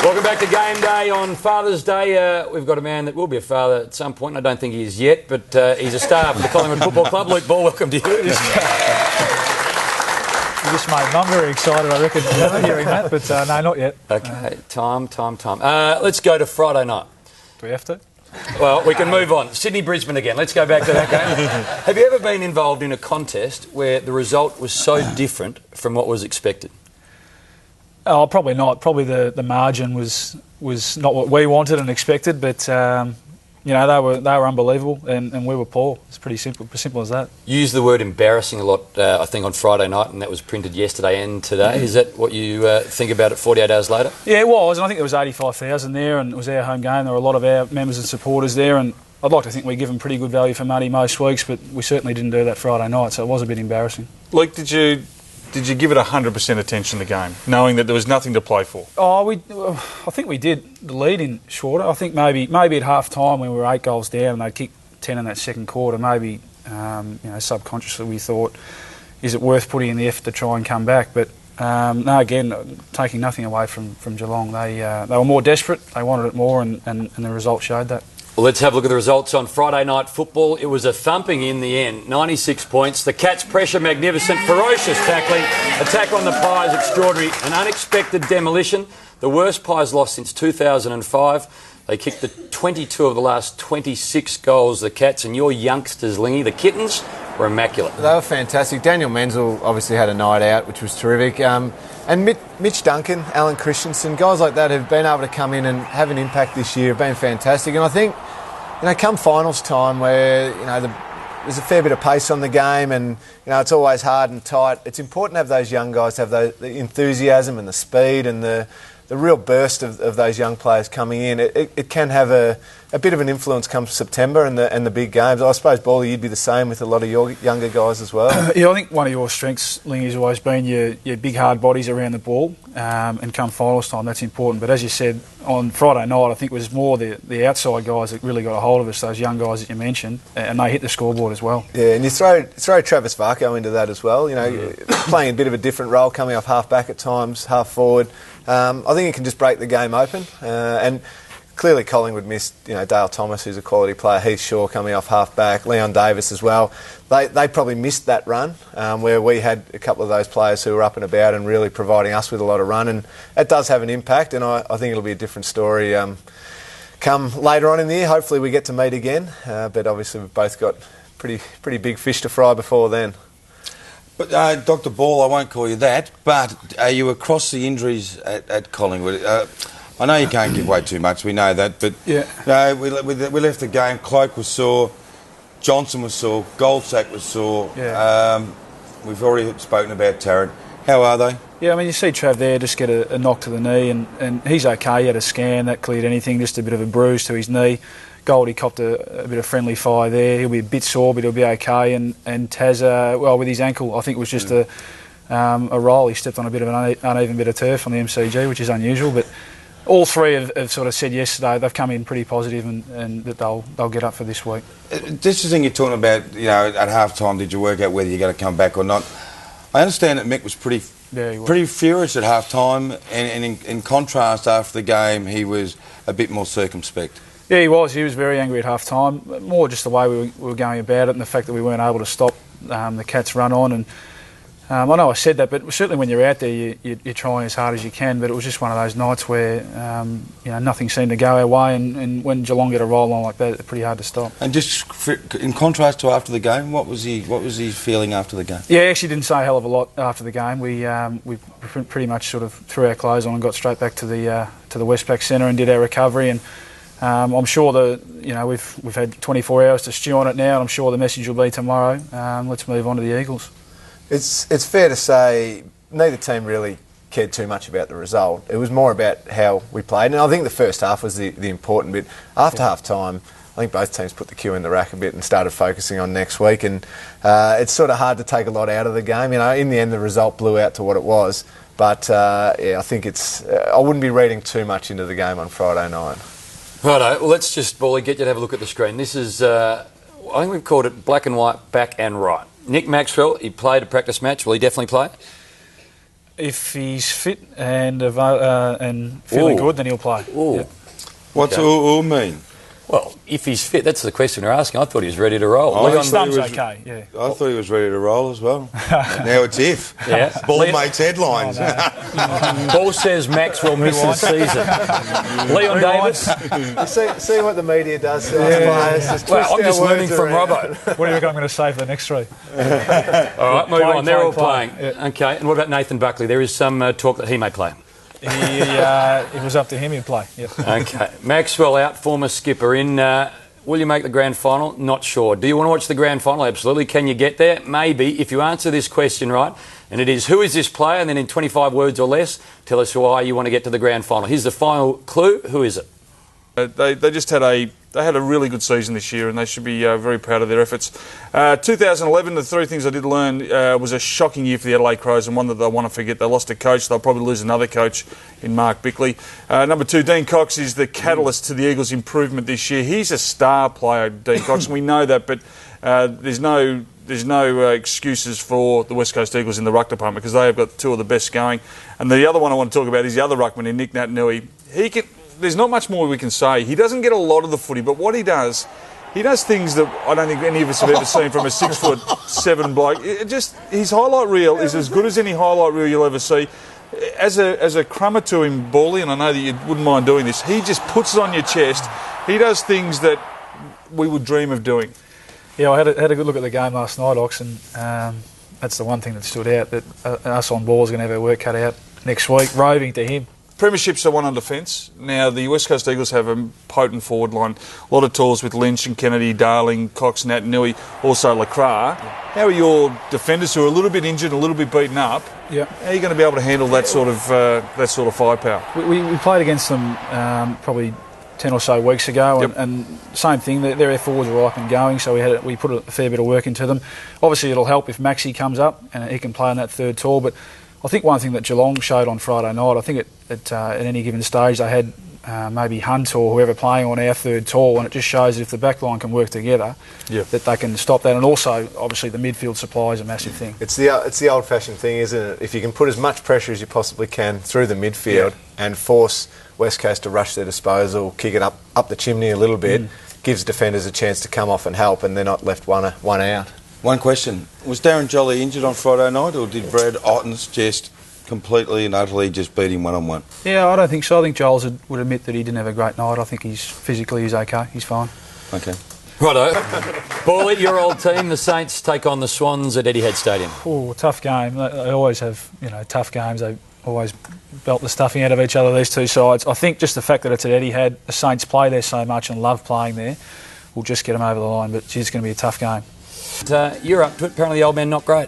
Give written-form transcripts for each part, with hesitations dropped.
Welcome back to Game Day on Father's Day. We've got a man that will be a father at some point. I don't think he is yet, but he's a star for the Collingwood Football Club. Luke Ball, welcome to you. You just made Mum very excited, I reckon, hearing that, but no, not yet. Okay, time. Let's go to Friday night. Do we have to? Well, we can move on. Sydney-Brisbane again. Let's go back to that game. Have you ever been involved in a contest where the result was so different from what was expected? Oh, probably not. Probably the margin was not what we wanted and expected, but you know, they were unbelievable and we were poor. It's pretty simple as that. You used the word embarrassing a lot, I think, on Friday night, and that was printed yesterday and today. Is that what you think about it 48 hours later? Yeah, it was, and I think there was 85,000 there, and it was our home game. There were a lot of our members and supporters there, and I'd like to think we give them pretty good value for money most weeks, but we certainly didn't do that Friday night, so it was a bit embarrassing. Luke, did you give it 100% attention the game, knowing that there was nothing to play for? Oh, I think we did the lead in shorter. I think maybe at half time when we were 8 goals down and they kicked 10 in that second quarter, maybe you know, subconsciously we thought, is it worth putting in the effort to try and come back? But no, again, taking nothing away from Geelong, they were more desperate, they wanted it more, and the result showed that. Well, let's have a look at the results on Friday night football. It was a thumping in the end, 96 points. The Cats' pressure magnificent, ferocious tackling, attack on the Pies extraordinary, an unexpected demolition. The worst Pies loss since 2005. They kicked the 22 of the last 26 goals, the Cats, and your youngsters, Lingy, the Kittens, were immaculate. They were fantastic. Daniel Menzel obviously had a night out, which was terrific. And Mitch Duncan, Alan Christensen, guys like that have been able to come in and have an impact this year, have been fantastic. And I think, you know, come finals time where, you know, there's a fair bit of pace on the game and, you know, it's always hard and tight. It's important to have those young guys have the enthusiasm and the speed and the real burst of those young players coming in. It can have a bit of an influence come September and the big games. I suppose, Bally, you'd be the same with a lot of your younger guys as well. Yeah, I think one of your strengths, Lingy, has always been your big hard bodies around the ball, and come finals time, that's important. But as you said, on Friday night, I think it was more the outside guys that really got a hold of us, those young guys that you mentioned, and they hit the scoreboard as well. Yeah, and you throw Travis Varco into that as well, you know, playing a bit of a different role, coming off half back at times, half forward. I think it can just break the game open, and clearly Collingwood missed, you know, Dale Thomas, who's a quality player, Heath Shaw coming off half back, Leon Davis as well. They probably missed that run where we had a couple of those players who were up and about and really providing us with a lot of run, and it does have an impact, and I think it'll be a different story come later on in the year. Hopefully we get to meet again, but obviously we've both got pretty big fish to fry before then. But Dr. Ball, I won't call you that, but are you across the injuries at Collingwood? I know you can't give away too much, we know that, but yeah. We left the game, Cloak was sore, Johnson was sore, Goldsack was sore, we've already spoken about Tarrant. How are they? Yeah, I mean, you see Trav there just get a knock to the knee, and he's okay. He had a scan, that cleared anything, just a bit of a bruise to his knee. Goldie copped a bit of friendly fire there. He'll be a bit sore, but he'll be okay. And Taz, well, with his ankle, I think it was just a roll. He stepped on a bit of an uneven bit of turf on the MCG, which is unusual. But all three have sort of said yesterday they've come in pretty positive and that they'll get up for this week. Just the thing you're talking about, you know, at half time, did you work out whether you're going to come back or not? I understand that Mick was pretty furious at half time, and in contrast, after the game, he was a bit more circumspect. Yeah, he was. He was very angry at half time. More just the way we were going about it and the fact that we weren't able to stop the Cats' run on. And I know I said that, but certainly when you're out there, you're trying as hard as you can. But it was just one of those nights where you know, nothing seemed to go our way. And when Geelong get a roll on like that, it's pretty hard to stop. And just in contrast to after the game, what was he feeling after the game? Yeah, he actually didn't say a hell of a lot after the game. We pretty much sort of threw our clothes on and got straight back to the Westpac Centre and did our recovery. And I'm sure we've had 24 hours to stew on it now, and I'm sure the message will be tomorrow. Let's move on to the Eagles. It's fair to say neither team really cared too much about the result. It was more about how we played, and I think the first half was the important bit. After half time, I think both teams put the cue in the rack a bit and started focusing on next week, and it's sort of hard to take a lot out of the game. You know, in the end, the result blew out to what it was, but yeah, I think I wouldn't be reading too much into the game on Friday night. Righto, well, let's just, Bally, get you to have a look at the screen. This is, I think we've called it black and white, back and right. Nick Maxwell, he played a practice match. Will he definitely play? If he's fit and feeling good, then he'll play. Ooh. What's all mean? Well, if he's fit, that's the question we're asking. I thought he was ready to roll. Oh, His thumb's okay, yeah. I thought he was ready to roll as well. Now it's if. Yeah. Ball makes headlines. Ball says Max will miss the season. Leon Davis. See what the media does to us players. Well, I'm just learning from Robbo. What do you reckon I'm going to say for the next three? All right, move on. They're all playing. Yeah. Okay, and what about Nathan Buckley? There is some talk that he may play. It was up to him, he'd play. Yep. Okay. Maxwell out, former skipper in. Will you make the grand final? Not sure. Do you want to watch the grand final? Absolutely. Can you get there? Maybe. If you answer this question right, and it is who is this player, and then in 25 words or less, tell us why you want to get to the grand final. Here's the final clue. Who is it? They just had a really good season this year, and they should be very proud of their efforts. 2011, the three things I did learn was a shocking year for the Adelaide Crows, and one that they'll want to forget. They lost a coach. They'll probably lose another coach in Mark Bickley. Number 2, Dean Cox is the catalyst to the Eagles' improvement this year. He's a star player, Dean Cox, and we know that, but there's no excuses for the West Coast Eagles in the ruck department because they have got two of the best going. And the other one I want to talk about is the other ruckman in Nick Natanui. There's not much more we can say. He doesn't get a lot of the footy, but what he does things that I don't think any of us have ever seen from a 6'7" bloke. His highlight reel is as good as any highlight reel you'll ever see. As a crummer to him, Bally, and I know that you wouldn't mind doing this, he just puts it on your chest. He does things that we would dream of doing. Yeah, I had a good look at the game last night, Ox, and that's the one thing that stood out, that us on ball is going to have our work cut out next week, roving to him. Premierships are won on defence. Now, the West Coast Eagles have a potent forward line. A lot of tours with Lynch and Kennedy, Darling, Cox, Natanui, also Lacroix. How are your defenders who are a little bit injured, a little bit beaten up? Yeah. How are you going to be able to handle that sort of firepower? We played against them probably 10 or so weeks ago, and same thing. Their forwards were up and going, so we put a fair bit of work into them. Obviously, it'll help if Maxi comes up and he can play on that third tour, but I think one thing that Geelong showed on Friday night, I think at any given stage they had maybe Hunt or whoever playing on our third tall, and it just shows that if the back line can work together, that they can stop that. And also, obviously, the midfield supply is a massive thing. It's the old-fashioned thing, isn't it? If you can put as much pressure as you possibly can through the midfield and force West Coast to rush their disposal, kick it up the chimney a little bit, gives defenders a chance to come off and help, and they're not left one out. One question. Was Darren Jolly injured on Friday night, or did Brad Ottens just completely and utterly just beat him one-on-one? Yeah, I don't think so. I think Giles would admit that he didn't have a great night. I think he's okay. He's fine. Okay. Righto. Bally, your old team, the Saints, take on the Swans at Etihad Stadium. Oh, tough game. They always have, tough games. They always belt the stuffing out of each other, these two sides. I think just the fact that it's at Etihad, the Saints play there so much and love playing there, will just get them over the line. But it's going to be a tough game. You're up to it. Apparently the old man not great.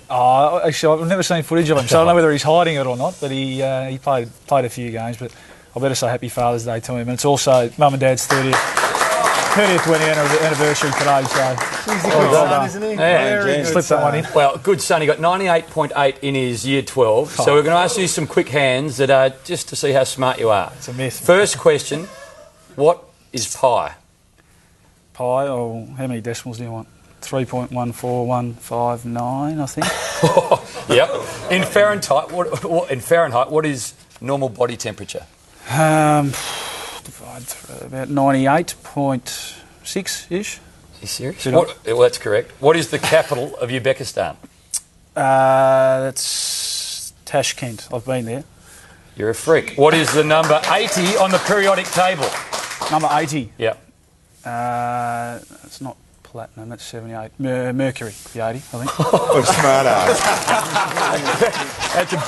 Actually, I've never seen footage of him, so I don't know whether he's hiding it or not, but he played a few games. But I better say Happy Father's Day to him. And it's also Mum and Dad's 30th wedding anniversary today, so Well done, isn't he? Yeah, slip that one in. Well, good son. He got 98.8 in his year 12. So we're going to ask you some quick hands that are just to see how smart you are. It's a myth. First question, what is pi? Pi, how many decimals do you want? 3.14159, I think. Yep. In Fahrenheit, what is normal body temperature? Divide through about 98.6-ish. Are you serious? Well, that's correct. What is the capital of Uzbekistan? That's Tashkent. I've been there. You're a freak. What is the number 80 on the periodic table? Number 80? Yep. It's not platinum, that's 78. Mercury, the 80, I think. Oh, smart ass. That's a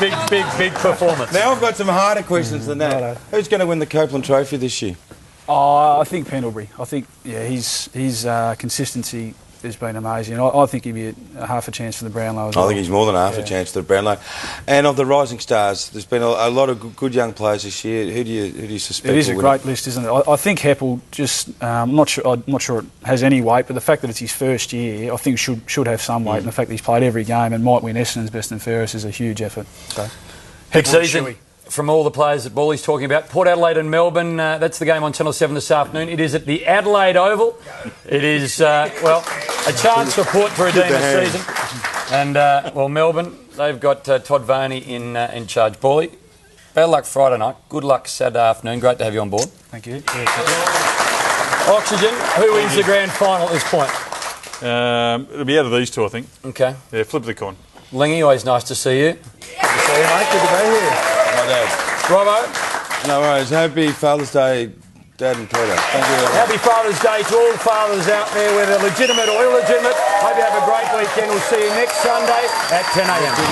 big performance. Now I've got some harder questions than that. Righto. Who's going to win the Copeland Trophy this year? I think Pendlebury. I think, his consistency has been amazing. I think he'd be a half a chance for the Brownlow as well. I think he's more than half a chance to the Brownlow. And of the rising stars, there's been a lot of good young players this year. Who do you suspect? It is a great list, isn't it? I think Heppel just, I'm not sure it has any weight, but the fact that it's his first year, I think should have some weight. And the fact that he's played every game and might win Essendon's best and fairest is a huge effort. So, Big season from all the players that Bally's talking about. Port Adelaide and Melbourne, that's the game on Channel 7 this afternoon. It is at the Adelaide Oval. It is, a chance for Port to redeem the season. And, Melbourne, They've got Todd Varney in charge. Paulie, bad luck Friday night. Good luck Saturday afternoon. Great to have you on board. Thank you. Oxygen, who wins the grand final at this point? It'll be out of these two, I think. Okay. Yeah, flip the coin. Lingy, always nice to see you. Good to see you, mate. Good to be here. My dad. Robbo, No worries. Happy Father's Day, Dad and Peter. Thank you. happy Father's Day to all fathers out there, whether legitimate or illegitimate. Hope you have a great weekend. We'll see you next Sunday at 10 a.m.